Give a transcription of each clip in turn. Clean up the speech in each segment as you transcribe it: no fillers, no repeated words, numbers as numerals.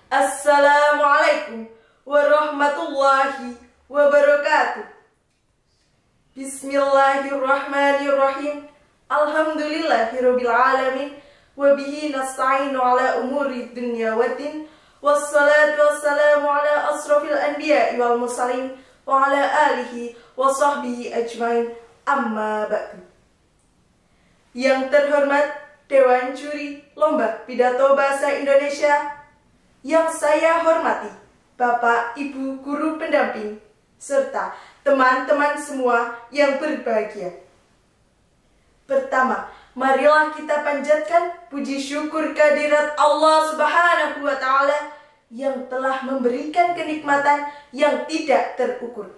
Assalamualaikum warahmatullahi wabarakatuh. Bismillahirrahmanirrahim. Alhamdulillahirabbil alamin. Wabihi nasta'inu ala umuri dunya waddin. Wassalatu wassalamu ala asrafil anbiya'i wal mursalin wa ala alihi wa sahbihi ajmain. Amma ba'du. Yang terhormat Dewan Juri Lomba Pidato Bahasa Indonesia, yang saya hormati Bapak, Ibu, Guru Pendamping, serta teman-teman semua yang berbahagia. Pertama, marilah kita panjatkan puji syukur kehadirat Allah Subhanahu wa Ta'ala yang telah memberikan kenikmatan yang tidak terukur.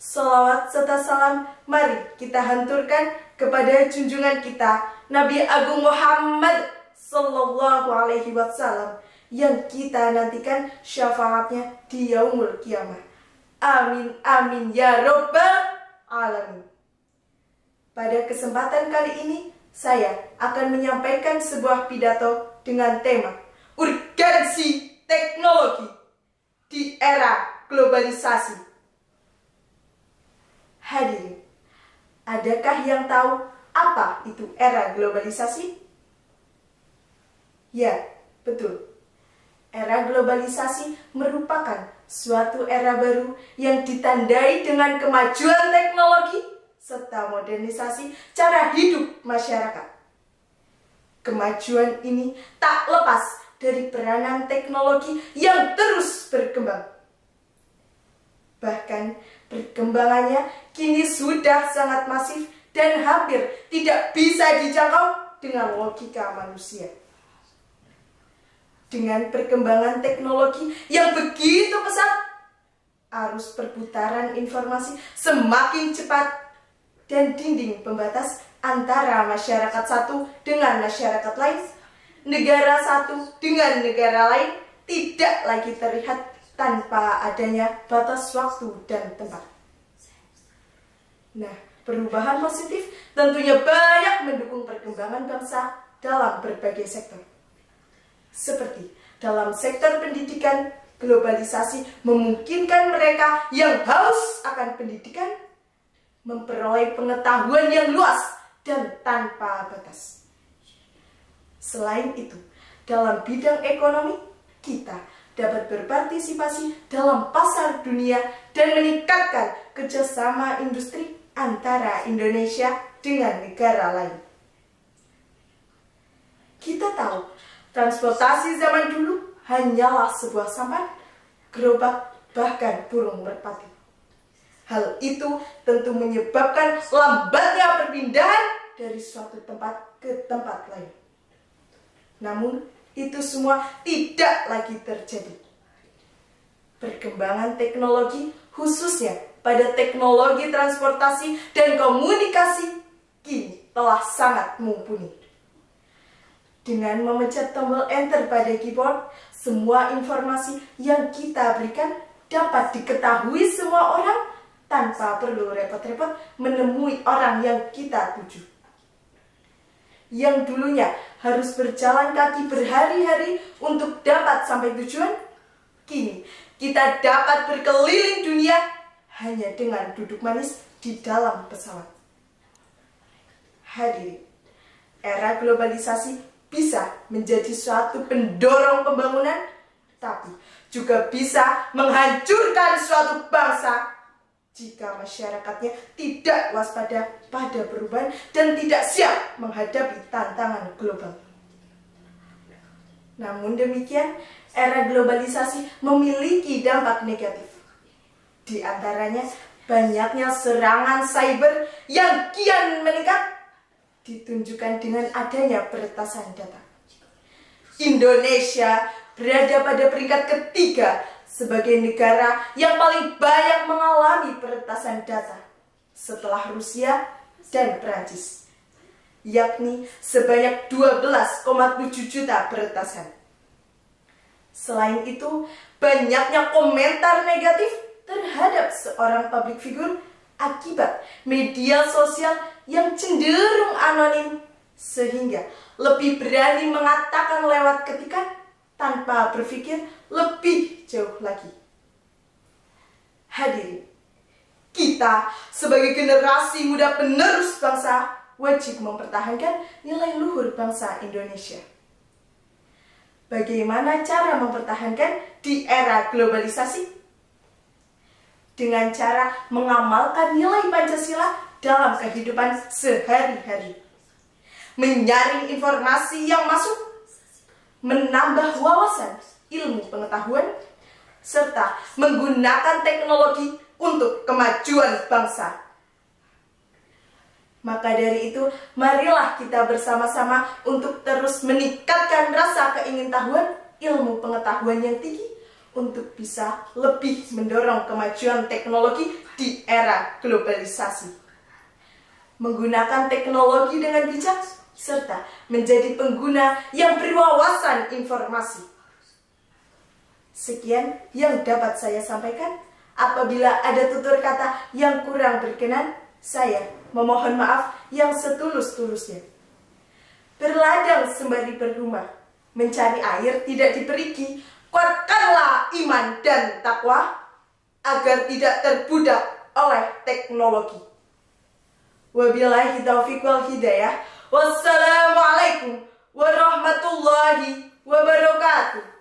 Salawat serta salam mari kita hanturkan kepada junjungan kita Nabi Agung Muhammad Sallallahu Alaihi Wasallam yang kita nantikan syafaatnya di yaumul kiamah. Amin amin ya robbal alamin. Pada kesempatan kali ini saya akan menyampaikan sebuah pidato dengan tema urgensi teknologi di era globalisasi. Hadirin, adakah yang tahu apa itu era globalisasi? Ya, betul. Era globalisasi merupakan suatu era baru yang ditandai dengan kemajuan teknologi serta modernisasi cara hidup masyarakat. Kemajuan ini tak lepas dari peranan teknologi yang terus berkembang. Bahkan perkembangannya kini sudah sangat masif dan hampir tidak bisa dijangkau dengan logika manusia. Dengan perkembangan teknologi yang begitu pesat, arus perputaran informasi semakin cepat dan dinding pembatas antara masyarakat satu dengan masyarakat lain, negara satu dengan negara lain tidak lagi terlihat tanpa adanya batas waktu dan tempat. Nah, perubahan positif tentunya banyak mendukung perkembangan bangsa dalam berbagai sektor. Seperti dalam sektor pendidikan, globalisasi memungkinkan mereka yang haus akan pendidikan memperoleh pengetahuan yang luas dan tanpa batas. Selain itu, dalam bidang ekonomi, kita dapat berpartisipasi dalam pasar dunia dan meningkatkan kerjasama industri antara Indonesia dengan negara lain. Kita tahu, transportasi zaman dulu hanyalah sebuah sampan, gerobak, bahkan burung merpati. Hal itu tentu menyebabkan lambatnya perpindahan dari suatu tempat ke tempat lain. Namun, itu semua tidak lagi terjadi. Perkembangan teknologi, khususnya pada teknologi transportasi dan komunikasi, kini telah sangat mumpuni. Dengan memencet tombol enter pada keyboard, semua informasi yang kita berikan dapat diketahui semua orang tanpa perlu repot-repot menemui orang yang kita tuju. Yang dulunya harus berjalan kaki berhari-hari untuk dapat sampai tujuan, kini kita dapat berkeliling dunia hanya dengan duduk manis di dalam pesawat. Hadirin, era globalisasi bisa menjadi suatu pendorong pembangunan, tapi juga bisa menghancurkan suatu bangsa jika masyarakatnya tidak waspada pada perubahan dan tidak siap menghadapi tantangan global. Namun demikian, era globalisasi memiliki dampak negatif. Di antaranya, banyaknya serangan cyber yang kian meningkat ditunjukkan dengan adanya peretasan data. Indonesia berada pada peringkat ketiga sebagai negara yang paling banyak mengalami peretasan data setelah Rusia dan Perancis, yakni sebanyak 12,7 juta peretasan. Selain itu, banyaknya komentar negatif terhadap seorang public figure akibat media sosial yang cenderung anonim, sehingga lebih berani mengatakan lewat ketikan tanpa berpikir lebih jauh lagi. Hadirin, kita sebagai generasi muda penerus bangsa wajib mempertahankan nilai luhur bangsa Indonesia. Bagaimana cara mempertahankan di era globalisasi? Dengan cara mengamalkan nilai Pancasila dalam kehidupan sehari-hari. Menyaring informasi yang masuk, menambah wawasan ilmu pengetahuan, serta menggunakan teknologi untuk kemajuan bangsa. Maka dari itu, marilah kita bersama-sama untuk terus meningkatkan rasa keingintahuan ilmu pengetahuan yang tinggi untuk bisa lebih mendorong kemajuan teknologi di era globalisasi. Menggunakan teknologi dengan bijak, serta menjadi pengguna yang berwawasan informasi. Sekian yang dapat saya sampaikan. Apabila ada tutur kata yang kurang berkenan, saya memohon maaf yang setulus-tulusnya. Berladang sembari berrumah, mencari air tidak diperigi, kuatkanlah iman dan takwa, agar tidak terbudak oleh teknologi. Wabillahi taufiq wal hidayah. Wassalamualaikum warahmatullahi wabarakatuh.